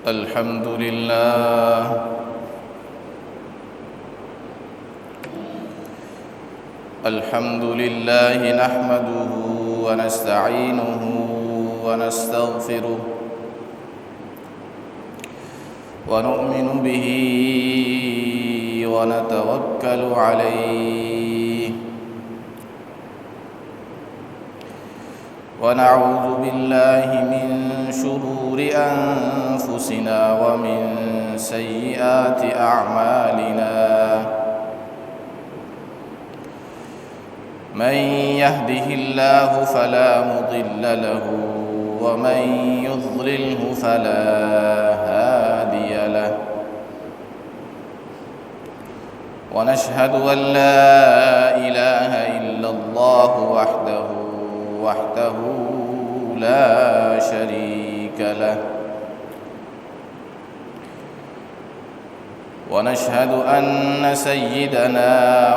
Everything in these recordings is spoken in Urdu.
الحمد لله نحمده ونستعينه ونستغفره ونؤمن به ونتوكل عليه ونعوذ بالله من شرور أنفسنا ومن سيئات أعمالنا من يهده الله فلا مضل له ومن يضلله فلا هادي له ونشهد أن لا إله إلا الله وحده لا شريك له ونشهد أن سيدنا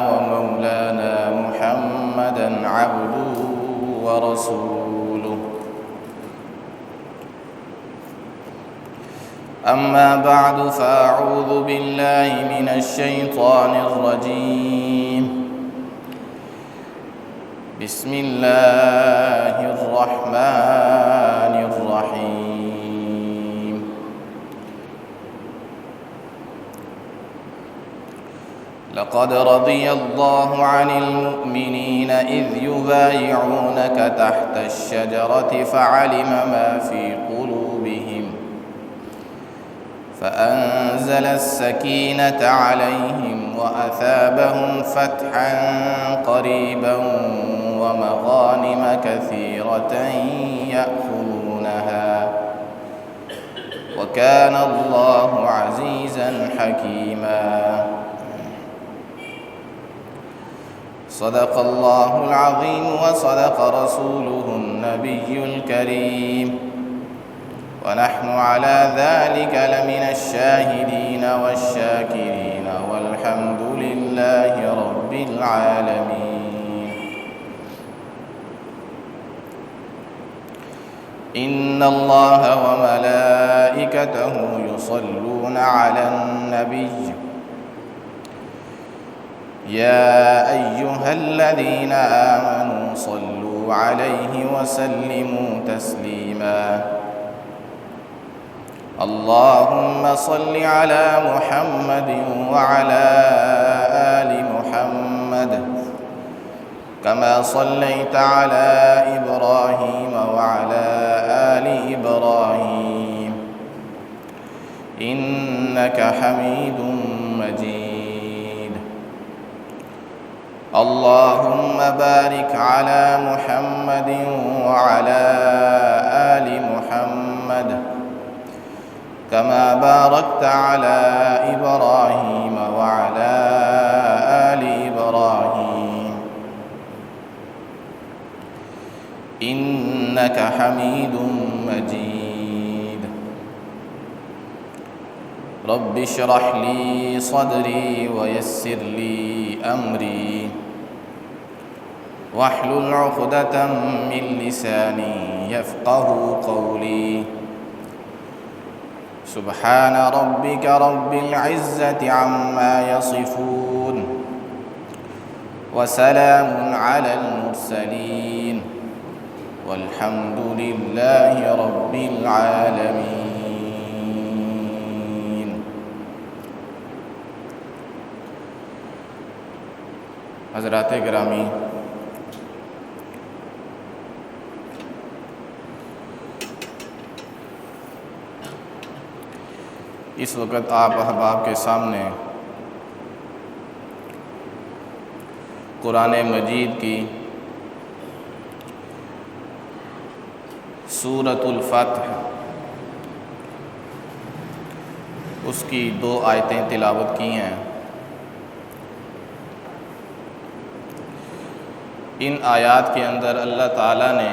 ومولانا محمدًا عبده ورسوله أما بعد فأعوذ بالله من الشيطان الرجيم بسم الله الرحمن الرحيم لقد رضي الله عن المؤمنين إذ يبايعونك تحت الشجرة فعلم ما في قلوبهم فأنزل السكينة عليهم وأثابهم فتحا قريبا ومغانم كثيرة يأخذونها وكان الله عزيزا حكيما صدق الله العظيم وصدق رسوله النبي الكريم ونحن على ذلك لمن الشاهدين والشاكرين والحمد لله رب العالمين إن الله وملائكته يصلون على النبي يا أيها الذين آمنوا صلوا عليه وسلموا تسليما اللهم صل على محمد وعلى آل محمد كما صليت على إبراهيم وعلى آل إبراهيم إنك حميد مجيد اللهم بارك على محمد وعلى آل محمد كما باركت على إبراهيم وعلى آل إبراهيم إنك حميد مجيد رب اشرح لي صدري ويسر لي أمري واحلل عقدة من لساني يفقه قولي سبحان ربك رب العزة عما يصفون وسلام على المرسلين والحمد لله رب العالمين حضرات گرامی، اس وقت آپ احباب کے سامنے قرآن مجید کی سورۃ الفتح اس کی 2 آیتیں تلاوت کی ہیں۔ ان آیات کے اندر اللہ تعالیٰ نے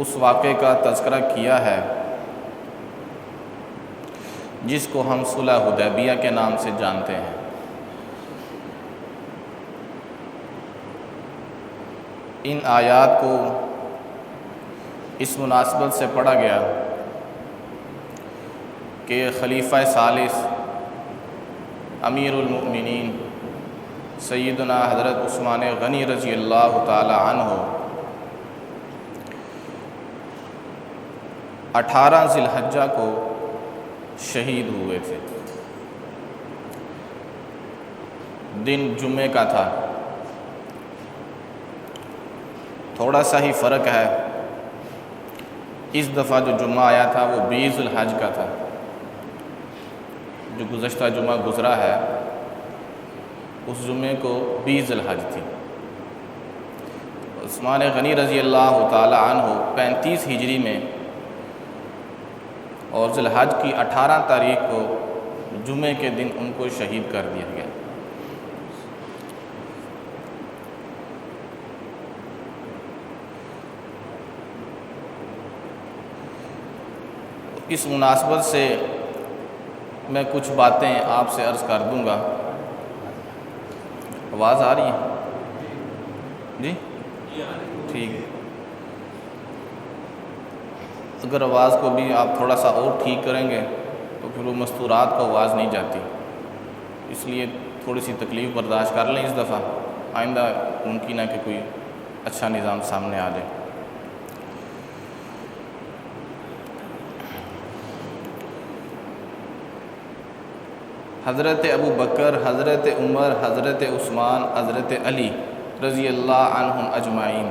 اس واقعے کا تذکرہ کیا ہے جس کو ہم صلح حدیبیہ کے نام سے جانتے ہیں۔ ان آیات کو اس مناسبت سے پڑھا گیا کہ خلیفہ ثالث امیر المؤمنین سیدنا حضرت عثمان غنی رضی اللہ تعالی عنہ 18 ذی الحجہ کو شہید ہوئے تھے۔ دن جمعے کا تھا، تھوڑا سا ہی فرق ہے، اس دفعہ جو جمعہ آیا تھا وہ 20 ذی الحج کا تھا، جو گزشتہ جمعہ گزرا ہے اس جمعے کو 20 ذی الحج تھی۔ عثمان غنی رضی اللہ تعالی عنہ 35 ہجری میں اور ذی الحج کی 18 تاریخ کو جمعے کے دن ان کو شہید کر دیا گیا۔ اس مناسبت سے میں کچھ باتیں آپ سے عرض کر دوں گا۔ آواز آ رہی ہے جی؟ ٹھیک ہے، اگر آواز کو بھی آپ تھوڑا سا اور ٹھیک کریں گے تو پھر وہ مستورات کو آواز نہیں جاتی، اس لیے تھوڑی سی تکلیف برداشت کر لیں اس دفعہ، آئندہ ممکن ہے کہ کوئی اچھا نظام سامنے آ جائے۔ حضرت ابو بکر، حضرت عمر، حضرت عثمان، حضرت علی رضی اللہ عنہم اجمعین،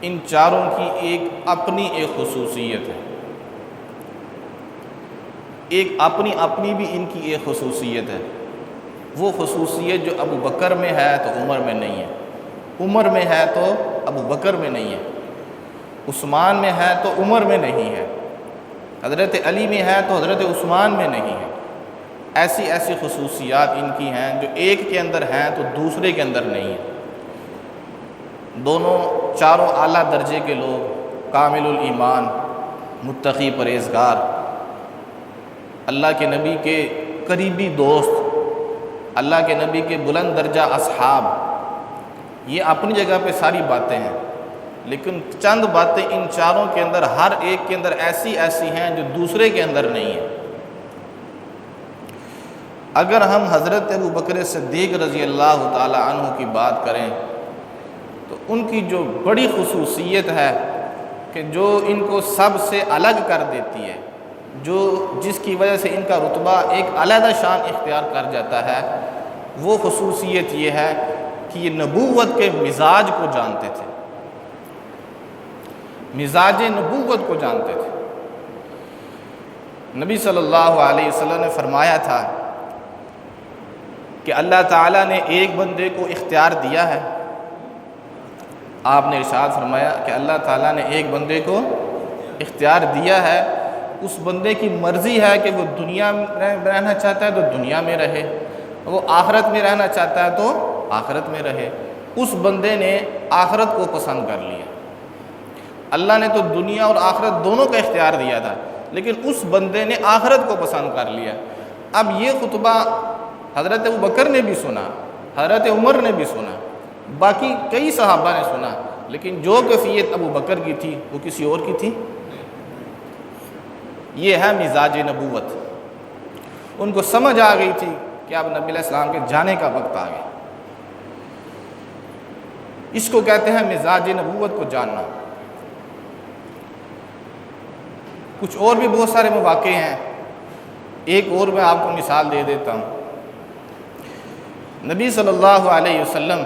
ان چاروں کی ایک اپنی خصوصیت ہے، ایک اپنی بھی ان کی ایک خصوصیت ہے۔ وہ خصوصیت جو ابو بکر میں ہے تو عمر میں نہیں ہے، عمر میں ہے تو ابو بکر میں نہیں ہے، عثمان میں ہے تو عمر میں نہیں ہے، حضرت علی میں ہے تو حضرت عثمان میں نہیں ہے۔ ایسی خصوصیات ان کی ہیں جو ایک کے اندر ہیں تو دوسرے کے اندر نہیں ہیں۔ دونوں چاروں اعلیٰ درجے کے لوگ، کامل الایمان، متقی پرہیزگار، اللہ کے نبی کے قریبی دوست، اللہ کے نبی کے بلند درجہ اصحاب، یہ اپنی جگہ پہ ساری باتیں ہیں، لیکن چند باتیں ان چاروں کے اندر، ہر ایک کے اندر ایسی ہیں جو دوسرے کے اندر نہیں ہیں۔ اگر ہم حضرت ابو بکر صدیق رضی اللہ تعالی عنہ کی بات کریں تو ان کی جو بڑی خصوصیت ہے کہ جو ان کو سب سے الگ کر دیتی ہے، جس کی وجہ سے ان کا رتبہ ایک علیحدہ شان اختیار کر جاتا ہے، وہ خصوصیت یہ ہے کہ یہ نبوت کے مزاج کو جانتے تھے، مزاج نبوت کو جانتے تھے۔ نبی صلی اللہ علیہ وسلم نے فرمایا تھا کہ اللہ تعالیٰ نے ایک بندے کو اختیار دیا ہے، آپ نے ارشاد فرمایا کہ اللہ تعالیٰ نے ایک بندے کو اختیار دیا ہے، اس بندے کی مرضی ہے کہ وہ دنیا میں رہنا چاہتا ہے تو دنیا میں رہے، وہ آخرت میں رہنا چاہتا ہے تو آخرت میں رہے۔ اس بندے نے آخرت کو پسند کر لیا، اللہ نے تو دنیا اور آخرت دونوں کا اختیار دیا تھا، لیکن اس بندے نے آخرت کو پسند کر لیا۔ اب یہ خطبہ حضرت ابو بکر نے بھی سنا، حضرت عمر نے بھی سنا، باقی کئی صحابہ نے سنا، لیکن جو کیفیت ابو بکر کی تھی وہ کسی اور کی تھی۔ یہ ہے مزاج نبوت۔ ان کو سمجھ آ گئی تھی کہ اب نبی علیہ السلام کے جانے کا وقت آ گیا۔ اس کو کہتے ہیں مزاج نبوت کو جاننا۔ کچھ اور بھی بہت سارے مواقع ہیں، ایک اور میں آپ کو مثال دے دیتا ہوں۔ نبی صلی اللہ علیہ وسلم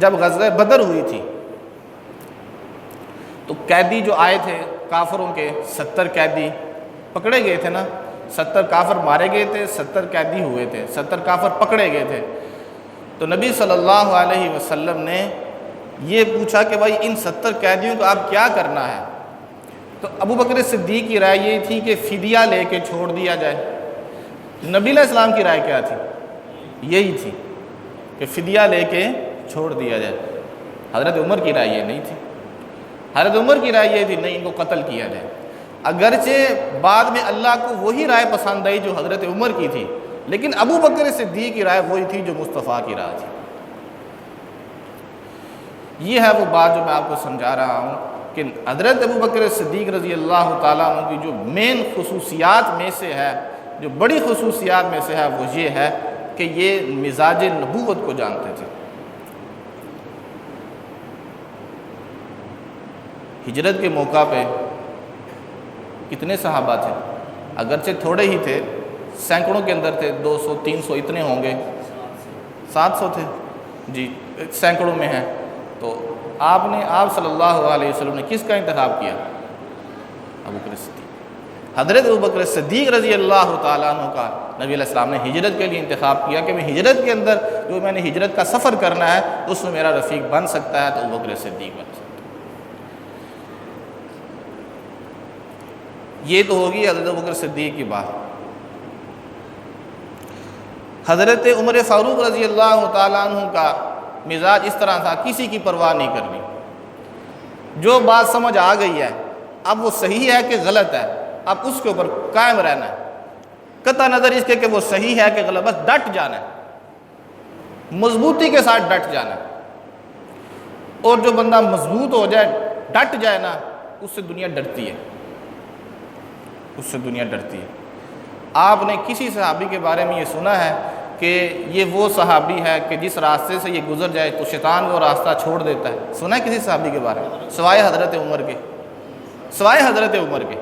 جب غزوہ بدر ہوئی تھی تو قیدی جو آئے تھے کافروں کے، 70 قیدی پکڑے گئے تھے نا، 70 کافر مارے گئے تھے، 70 قیدی ہوئے تھے، 70 کافر پکڑے گئے تھے۔ تو نبی صلی اللہ علیہ وسلم نے یہ پوچھا کہ بھائی ان 70 قیدیوں کو اب کیا کرنا ہے؟ تو ابو بکر صدیق کی رائے یہ تھی کہ فدیہ لے کے چھوڑ دیا جائے۔ نبی علیہ السلام کی رائے کیا تھی؟ یہی تھی کہ فدیہ لے کے چھوڑ دیا جائے۔ حضرت عمر کی رائے یہ نہیں تھی، حضرت عمر کی رائے یہ تھی نہیں، ان کو قتل کیا جائے۔ اگرچہ بعد میں اللہ کو وہی رائے پسند آئی جو حضرت عمر کی تھی، لیکن ابو بکر صدیق کی رائے وہی تھی جو مصطفیٰ کی رائے تھی۔ یہ ہے وہ بات جو میں آپ کو سمجھا رہا ہوں کہ حضرت ابوبکر صدیق رضی اللہ تعالیٰ عنہ کی جو مین خصوصیات میں سے ہے، جو بڑی خصوصیات میں سے ہے، وہ یہ ہے کہ یہ مزاج نبوت کو جانتے تھے۔ ہجرت کے موقع پہ کتنے صحابہ تھے؟ اگرچہ تھوڑے ہی تھے، سینکڑوں کے اندر تھے، 200 300 اتنے ہوں گے، 700 تھے جی، سینکڑوں میں ہیں۔ تو آپ صلی اللہ علیہ وسلم نے کس کا انتخاب کیا؟ ابوبکر صدیق۔ حضرت ابوبکر صدیق رضی اللہ تعالیٰ عنہ کا نبی علیہ السلام نے ہجرت کے لیے انتخاب کیا کہ میں ہجرت کے اندر جو میں نے ہجرت کا سفر کرنا ہے اس میں میرا رفیق بن سکتا ہے تو ابوبکر صدیق بن سکتا ہے۔ یہ تو ہوگی حضرت ابوبکر صدیق کی بات۔ حضرت عمر فاروق رضی اللہ تعالیٰ عنہ کا مزاج اس طرح تھا، کسی کی پرواہ نہیں کرنی، جو بات سمجھ آ گئی ہے اب وہ صحیح ہے کہ غلط ہے، اب اس کے اوپر قائم رہنا ہے، قطع نظر اس کے کہ وہ صحیح ہے کہ غلط، بس ڈٹ جانا ہے، مضبوطی کے ساتھ ڈٹ جانا ہے۔ اور جو بندہ مضبوط ہو جائے، ڈٹ جائے نا، اس سے دنیا ڈرتی ہے، اس سے دنیا ڈرتی ہے۔ آپ نے کسی صحابی کے بارے میں یہ سنا ہے کہ یہ وہ صحابی ہے کہ جس راستے سے یہ گزر جائے تو شیطان وہ راستہ چھوڑ دیتا ہے؟ سنا ہے کسی صحابی کے بارے میں؟ سوائے حضرت عمر کے، سوائے حضرت عمر کے۔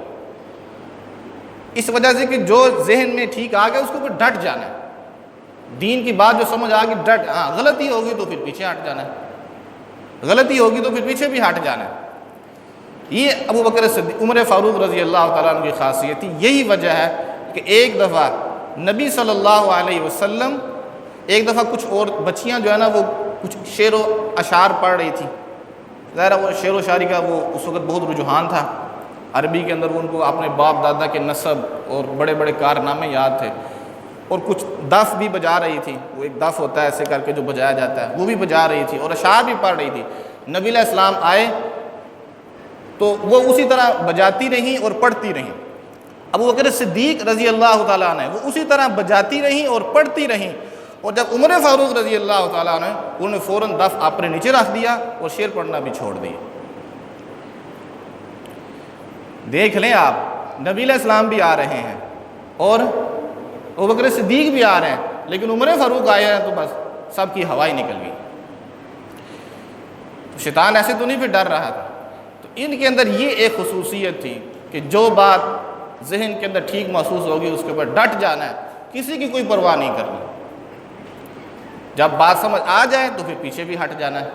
اس وجہ سے کہ جو ذہن میں ٹھیک آ گیا اس کے اوپر ڈٹ جانا ہے، دین کی بات جو سمجھ آ گئی ڈٹ، ہاں غلطی ہوگی تو پھر پیچھے ہٹ جانا ہے، غلطی ہوگی تو پھر پیچھے بھی ہٹ جانا ہے۔ یہ ابوبکر صدیق عمر فاروق رضی اللہ تعالیٰ عنہ کی خاصیت تھی۔ یہی وجہ ہے کہ ایک دفعہ نبی صلی اللہ علیہ وسلم، ایک دفعہ کچھ اور بچیاں جو ہے نا وہ کچھ شعر و اشعار پڑھ رہی تھی، ظاہر وہ شعر و شاعری کا وہ اس وقت بہت رجحان تھا عربی کے اندر، وہ ان کو اپنے باپ دادا کے نسب اور بڑے بڑے کارنامے یاد تھے، اور کچھ دف بھی بجا رہی تھی، وہ ایک دف ہوتا ہے ایسے کر کے جو بجایا جاتا ہے، وہ بھی بجا رہی تھی اور اشعار بھی پڑھ رہی تھی۔ نبی علیہ السلام آئے تو وہ اسی طرح بجاتی رہیں اور پڑھتی رہیں۔ ابوبکر صدیق رضی اللہ تعالیٰ عنہ وہ اسی طرح بجاتی رہیں اور پڑھتی رہیں، اور جب عمر فاروق رضی اللہ تعالیٰ عنہ انہوں نے فوراً دف اپنے نیچے رکھ دیا اور شعر پڑھنا بھی چھوڑ دیا۔ دیکھ لیں آپ، نبی علیہ السلام بھی آ رہے ہیں اور ابوبکر صدیق بھی آ رہے ہیں، لیکن عمر فاروق آئے ہیں تو بس سب کی ہوا ہی نکل گئی۔ تو شیطان ایسے تو نہیں پھر ڈر رہا تھا۔ تو ان کے اندر یہ ایک خصوصیت تھی کہ جو بات ذہن کے اندر ٹھیک محسوس ہوگی اس کے اوپر ڈٹ جانا ہے، کسی کی کوئی پرواہ نہیں کرنی، جب بات سمجھ آ جائے تو پھر پیچھے بھی ہٹ جانا ہے۔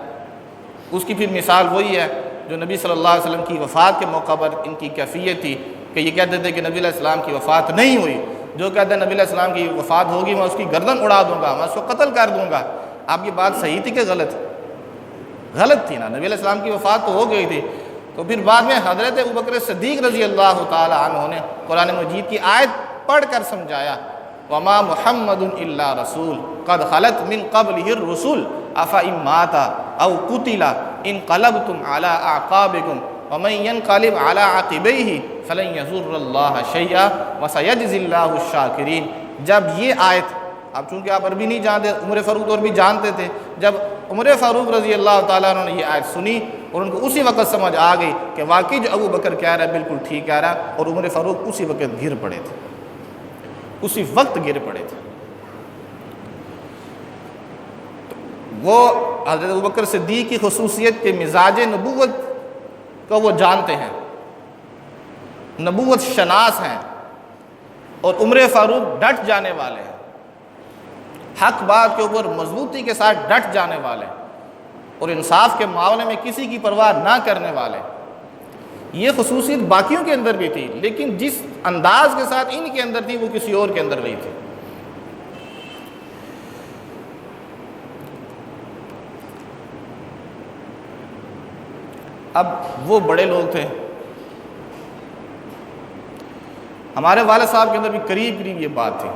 اس کی پھر مثال وہی ہے جو نبی صلی اللہ علیہ وسلم کی وفات کے موقع پر ان کی کیفیت تھی کہ یہ کہتے تھے کہ نبی علیہ السلام کی وفات نہیں ہوئی، جو کہتے ہیں نبی علیہ السلام کی وفات ہوگی میں اس کی گردن اڑا دوں گا، میں اس کو قتل کر دوں گا۔ آپ کی بات صحیح تھی کہ غلط؟ غلط تھی نا، نبی علیہ السلام کی وفات تو ہو گئی تھی۔ تو پھر بعد میں حضرت ابوبکر صدیق رضی اللہ تعالی عنہ نے قرآن مجید کی آیت پڑھ کر سمجھایا، وما محمد الا رسول قد خلت من قبلہ الرسل افإن مات او قتل انقلبتم على اعقابکم ومن ينقلب على عقبیہ فلن یضر اللہ شیئا وسیجزی اللہ الشاکرین۔ جب یہ آیت، اب چونکہ آپ عربی نہیں جانتے، عمر فاروق اور بھی جانتے تھے، جب عمر فاروق رضی اللہ تعالیٰ عنہ نے یہ آیت سنی اور ان کو اسی وقت سمجھ آ گئی کہ واقعی جو ابو بکر کہہ رہا ہے بالکل ٹھیک کہہ رہا ہے، اور عمر فاروق اسی وقت گر پڑے تھے، اسی وقت گر پڑے تھے۔ وہ حضرت ابوبکر صدیق کی خصوصیت کے مزاج نبوت کو وہ جانتے ہیں، نبوت شناس ہیں، اور عمر فاروق ڈٹ جانے والے ہیں، حق بات کے اوپر مضبوطی کے ساتھ ڈٹ جانے والے اور انصاف کے معاملے میں کسی کی پرواہ نہ کرنے والے۔ یہ خصوصیت باقیوں کے اندر بھی تھی، لیکن جس انداز کے ساتھ ان کے اندر تھی وہ کسی اور کے اندر نہیں تھی۔ اب وہ بڑے لوگ تھے، ہمارے والد صاحب کے اندر بھی قریب قریب یہ بات تھی،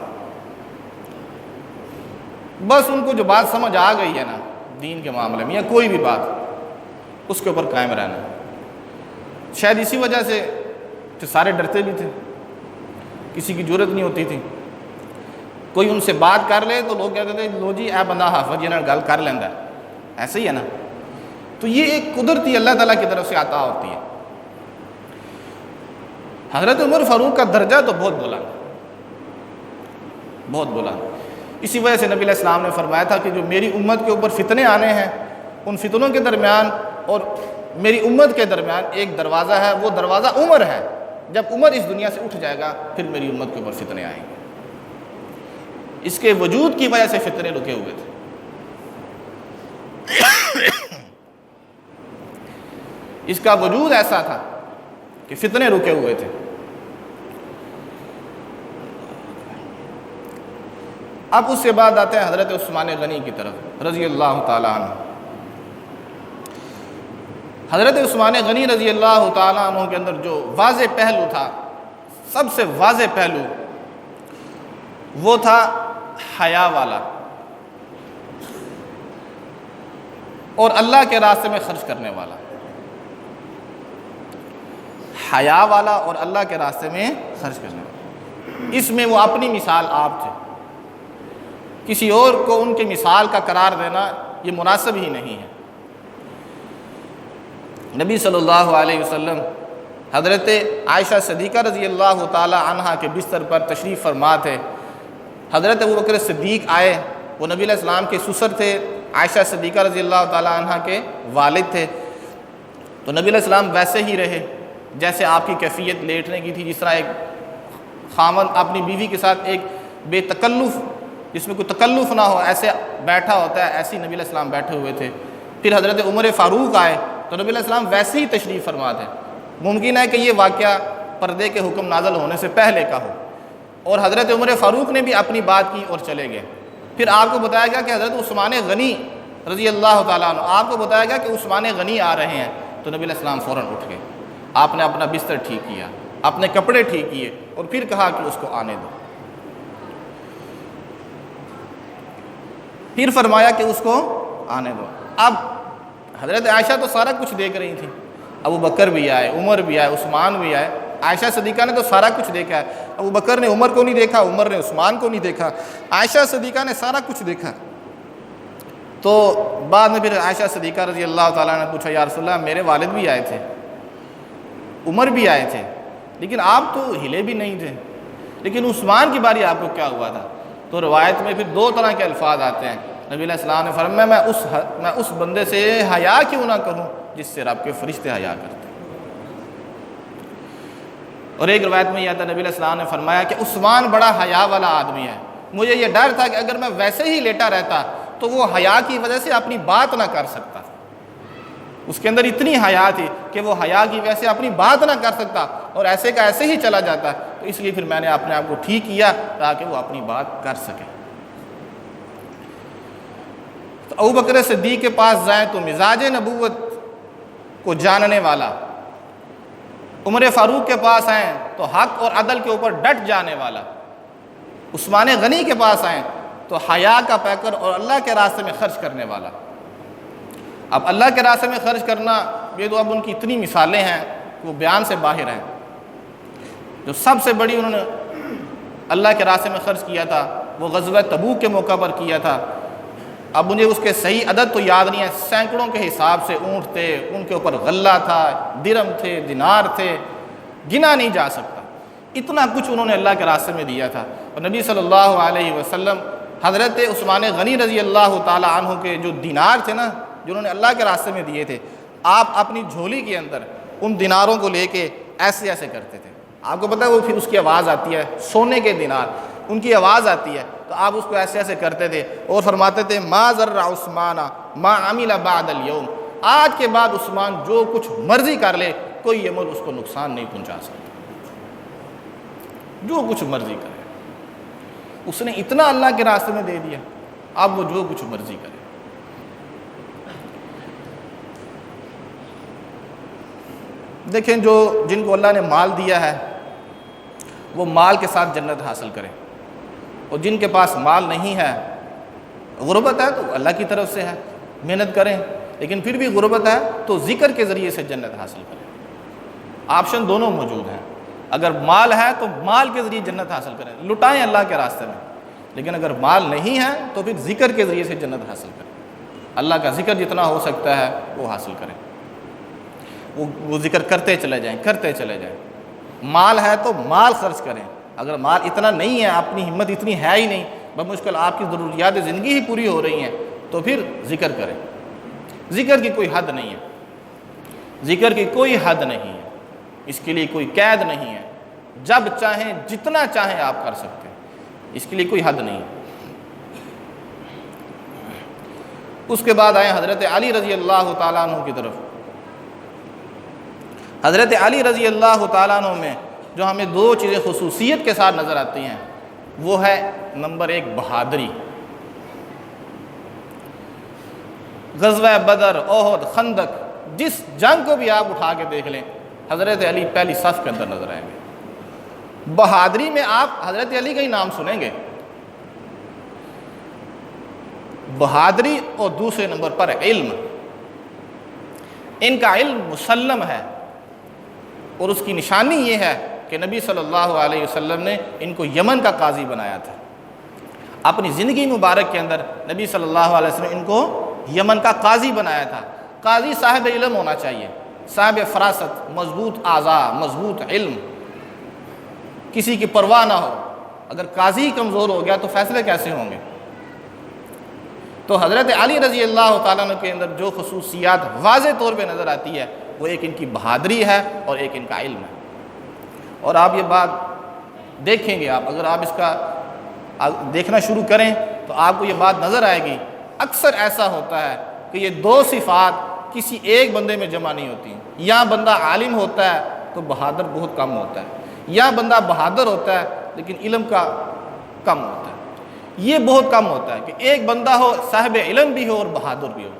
بس ان کو جو بات سمجھ آ گئی ہے نا دین کے معاملے میں یا کوئی بھی بات، اس کے اوپر قائم رہنا۔ شاید اسی وجہ سے کہ سارے ڈرتے بھی تھے، کسی کی جرت نہیں ہوتی تھی، کوئی ان سے بات کر لے تو لوگ کہتے تھے لو جی اے بندہ حافظ جی نال گل کر لینا، ایسے ہی ہے نا، تو یہ ایک قدرتی اللہ تعالیٰ کی طرف سے عطا ہوتی ہے۔ حضرت عمر فاروق کا درجہ تو بہت بلند، بہت بلند۔ اسی وجہ سے نبی علیہ السلام نے فرمایا تھا کہ جو میری امت کے اوپر فتنے آنے ہیں، ان فتنوں کے درمیان اور میری امت کے درمیان ایک دروازہ ہے، وہ دروازہ عمر ہے۔ جب عمر اس دنیا سے اٹھ جائے گا پھر میری امت کے اوپر فتنے آئیں گے۔ اس کے وجود کی وجہ سے فتنے رکے ہوئے تھے۔ اس کا وجود ایسا تھا کہ فتنے رکے ہوئے تھے۔ اب اس کے بعد آتے ہیں حضرت عثمان غنی کی طرف رضی اللہ تعالیٰ عنہ۔ حضرت عثمان غنی رضی اللہ تعالیٰ عنہ کے اندر جو واضح پہلو تھا، سب سے واضح پہلو وہ تھا حیا والا اور اللہ کے راستے میں خرچ کرنے والا۔ حیا والا اور اللہ کے راستے میں خرچ کرنے والا، اس میں وہ اپنی مثال آپ تھے۔ کسی اور کو ان کی مثال کا قرار دینا یہ مناسب ہی نہیں ہے۔ نبی صلی اللہ علیہ وسلم حضرت عائشہ صدیقہ رضی اللہ تعالی عنہا کے بستر پر تشریف فرما تھے۔ حضرت ابوبکر صدیق آئے، وہ نبی علیہ السلام کے سسر تھے، عائشہ صدیقہ رضی اللہ تعالی عنہا کے والد تھے۔ تو نبی علیہ السلام ویسے ہی رہے جیسے آپ کی کیفیت لیٹنے کی تھی، جس طرح ایک خاوند اپنی بیوی کے ساتھ ایک بے تکلف، جس میں کوئی تکلف نہ ہو، ایسے بیٹھا ہوتا ہے، ایسے ہی نبی علیہ السلام بیٹھے ہوئے تھے۔ پھر حضرت عمر فاروق آئے تو نبی علیہ السلام ویسے ہی تشریف فرما تھے۔ ممکن ہے کہ یہ واقعہ پردے کے حکم نازل ہونے سے پہلے کا ہو، اور حضرت عمر فاروق نے بھی اپنی بات کی اور چلے گئے۔ پھر آپ کو بتایا گیا کہ حضرت عثمان غنی رضی اللہ تعالیٰ عنہ، آپ کو بتایا گیا کہ عثمان غنی آ رہے ہیں، تو نبی علیہ السلام فوراً اٹھ گئے۔ آپ نے اپنا بستر ٹھیک کیا، اپنے کپڑے ٹھیک کیے، اور پھر کہا کہ اس کو آنے دو۔ پھر فرمایا کہ اس کو آنے دو۔ اب حضرت عائشہ تو سارا کچھ دیکھ رہی تھی، ابو بکر بھی آئے، عمر بھی آئے، عثمان بھی آئے۔ عائشہ صدیقہ نے تو سارا کچھ دیکھا ہے، ابو بکر نے عمر کو نہیں دیکھا، عمر نے عثمان کو نہیں دیکھا، عائشہ صدیقہ نے سارا کچھ دیکھا۔ تو بعد میں پھر عائشہ صدیقہ رضی اللہ تعالیٰ نے پوچھا، یا رسول اللہ میرے والد بھی آئے تھے، عمر بھی آئے تھے، لیکن آپ تو ہلے بھی نہیں تھے، لیکن عثمان کی باری آپ کو کیا ہوا تھا؟ تو روایت میں پھر دو طرح کے الفاظ آتے ہیں۔ نبی علیہ السلام نے فرمایا میں اس بندے سے حیا کیوں نہ کروں جس سے رب کے فرشتے حیا کرتے ہیں۔ اور ایک روایت میں یہ آتا ہے، نبی علیہ السلام نے فرمایا کہ عثمان بڑا حیا والا آدمی ہے، مجھے یہ ڈر تھا کہ اگر میں ویسے ہی لیٹا رہتا تو وہ حیا کی وجہ سے اپنی بات نہ کر سکتا۔ اس کے اندر اتنی حیا تھی کہ وہ حیا کی وجہ سے اپنی بات نہ کر سکتا اور ایسے کا ایسے ہی چلا جاتا، تو اس لیے پھر میں نے اپنے آپ کو ٹھیک کیا تاکہ وہ اپنی بات کر سکے۔ تو ابوبکر صدیق کے پاس جائیں تو مزاج نبوت کو جاننے والا، عمر فاروق کے پاس آئیں تو حق اور عدل کے اوپر ڈٹ جانے والا، عثمان غنی کے پاس آئیں تو حیا کا پیکر اور اللہ کے راستے میں خرچ کرنے والا۔ اب اللہ کے راستے میں خرچ کرنا، یہ تو اب ان کی اتنی مثالیں ہیں وہ بیان سے باہر ہیں۔ جو سب سے بڑی انہوں نے اللہ کے راستے میں خرچ کیا تھا وہ غزوہ تبوک کے موقع پر کیا تھا۔ اب مجھے اس کے صحیح عدد تو یاد نہیں ہے، سینکڑوں کے حساب سے اونٹ تھے، ان کے اوپر غلہ تھا، درم تھے، دینار تھے، گنا نہیں جا سکتا، اتنا کچھ انہوں نے اللہ کے راستے میں دیا تھا۔ اور نبی صلی اللہ علیہ وسلم حضرت عثمان غنی رضی اللہ تعالی عنہ کے جو دینار تھے نا، جو انہوں نے اللہ کے راستے میں دیے تھے، آپ اپنی جھولی کے اندر ان دیناروں کو لے کے ایسے ایسے کرتے تھے۔ آپ کو پتہ ہے وہ پھر اس کی آواز آتی ہے، سونے کے دینار، ان کی آواز آتی ہے، تو آپ اس کو ایسے ایسے کرتے تھے اور فرماتے تھے ما ضر عثمان ما عمل بعد اليوم، آج کے بعد عثمان جو کچھ مرضی کر لے کوئی عمل اس کو نقصان نہیں پہنچا سکتا، جو کچھ مرضی کرے۔ اس نے اتنا اللہ کے راستے میں دے دیا، اب وہ جو کچھ مرضی کرے۔ دیکھیں جن کو اللہ نے مال دیا ہے وہ مال کے ساتھ جنت حاصل کریں، اور جن کے پاس مال نہیں ہے، غربت ہے تو اللہ کی طرف سے ہے، محنت کریں، لیکن پھر بھی غربت ہے تو ذکر کے ذریعے سے جنت حاصل کریں۔ آپشن دونوں موجود ہیں، اگر مال ہے تو مال کے ذریعے جنت حاصل کریں، لٹائیں اللہ کے راستے میں، لیکن اگر مال نہیں ہے تو پھر ذکر کے ذریعے سے جنت حاصل کریں۔ اللہ کا ذکر جتنا ہو سکتا ہے وہ حاصل کریں، وہ ذکر کرتے چلے جائیں. مال ہے تو مال خرچ کریں. اگر مال اتنا نہیں ہے، اپنی ہمت اتنی ہے ہی نہیں، بمشکل آپ کی ضروریات زندگی ہی پوری ہو رہی ہیں، تو پھر ذکر کریں. ذکر کی کوئی حد نہیں ہے، ذکر کی کوئی حد نہیں ہے، اس کے لیے کوئی قید نہیں ہے. جب چاہیں جتنا چاہیں آپ کر سکتے ہیں، اس کے لیے کوئی حد نہیں ہے. اس کے بعد آئے حضرت علی رضی اللہ تعالیٰ عنہ کی طرف. حضرت علی رضی اللہ تعالیٰ عنہ میں جو ہمیں دو چیزیں خصوصیت کے ساتھ نظر آتی ہیں، وہ ہے نمبر 1 بہادری. غزوہ بدر، احد، خندق، جس جنگ کو بھی آپ اٹھا کے دیکھ لیں، حضرت علی پہلی صف کے اندر نظر آئیں گے. بہادری میں آپ حضرت علی کا ہی نام سنیں گے. بہادری. اور دوسرے نمبر پر علم. ان کا علم مسلم ہے، اور اس کی نشانی یہ ہے کہ نبی صلی اللہ علیہ وسلم نے ان کو یمن کا قاضی بنایا تھا. اپنی زندگی مبارک کے اندر نبی صلی اللہ علیہ وسلم نے ان کو یمن کا قاضی بنایا تھا. قاضی صاحب علم ہونا چاہیے، صاحب فراست، مضبوط اعضاء، مضبوط علم، کسی کی پرواہ نہ ہو. اگر قاضی کمزور ہو گیا تو فیصلے کیسے ہوں گے؟ تو حضرت علی رضی اللہ تعالیٰ عنہ کے اندر جو خصوصیات واضح طور پہ نظر آتی ہے، وہ ایک ان کی بہادری ہے اور ایک ان کا علم ہے. اور آپ یہ بات دیکھیں گے، اگر آپ اس کا دیکھنا شروع کریں تو آپ کو یہ بات نظر آئے گی. اکثر ایسا ہوتا ہے کہ یہ دو صفات کسی ایک بندے میں جمع نہیں ہوتی. یا بندہ عالم ہوتا ہے تو بہادر بہت کم ہوتا ہے، یا بندہ بہادر ہوتا ہے لیکن علم کا کم ہوتا ہے. یہ بہت کم ہوتا ہے کہ ایک بندہ ہو، صاحب علم بھی ہو اور بہادر بھی ہو.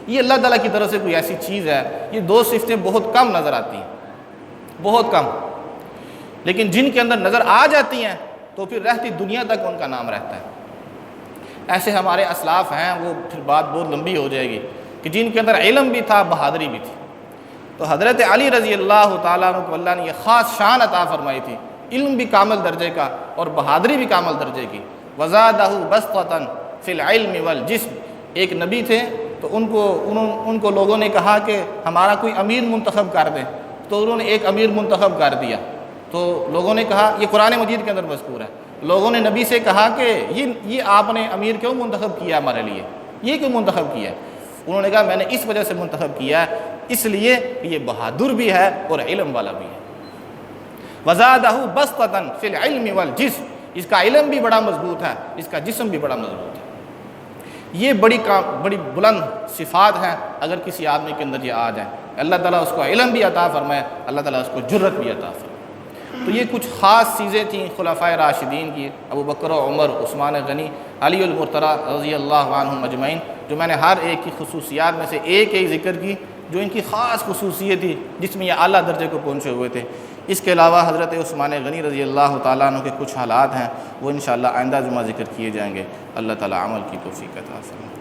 یہ اللہ تعالیٰ کی طرف سے کوئی ایسی چیز ہے. یہ دو صفتیں بہت کم نظر آتی ہیں، بہت کم. لیکن جن کے اندر نظر آ جاتی ہیں تو پھر رہتی دنیا تک ان کا نام رہتا ہے. ایسے ہمارے اسلاف ہیں، وہ پھر بات بہت لمبی ہو جائے گی، کہ جن کے اندر علم بھی تھا، بہادری بھی تھی. تو حضرت علی رضی اللہ تعالیٰ عنہ کو اللہ نے یہ خاص شان عطا فرمائی تھی، علم بھی کامل درجے کا اور بہادری بھی کامل درجے کی. وزادہ بسطۃ فی العلم والجسم. ایک نبی تھے تو ان کو لوگوں نے کہا کہ ہمارا کوئی امیر منتخب کر دیں، تو انہوں نے ایک امیر منتخب کر دیا. تو لوگوں نے کہا، یہ قرآن مجید کے اندر مذکور ہے، لوگوں نے نبی سے کہا کہ یہ آپ نے امیر کیوں منتخب کیا ہمارے لیے، یہ کیوں منتخب کیا ہے؟ انہوں نے کہا میں نے اس وجہ سے منتخب کیا ہے، اس لیے کہ یہ بہادر بھی ہے اور علم والا بھی ہے. وزادہ بسطۃ فی العلم والجسم. اس کا علم بھی بڑا مضبوط ہے، اس کا جسم بھی بڑا مضبوط ہے. یہ بڑی بلند صفات ہیں. اگر کسی آدمی کے اندر یہ آ جائیں، اللہ تعالیٰ اس کو علم بھی عطا فرمائے، اللہ تعالیٰ اس کو جرت بھی عطا فرمائے. تو یہ کچھ خاص چیزیں تھیں خلفائے راشدین کی، ابو بکر و عمر، عثمان غنی، علی المرتضیٰ رضی اللہ عنہم اجمعین، جو میں نے ہر ایک کی خصوصیات میں سے ایک ذکر کی، جو ان کی خاص خصوصیت تھی جس میں یہ اعلیٰ درجے کو پہنچے ہوئے تھے. اس کے علاوہ حضرت عثمان غنی رضی اللہ تعالیٰ عنہ کے کچھ حالات ہیں، وہ انشاءاللہ آئندہ جمعہ ذکر کیے جائیں گے. اللہ تعالیٰ عمل کی توفیق عطا فرمائے.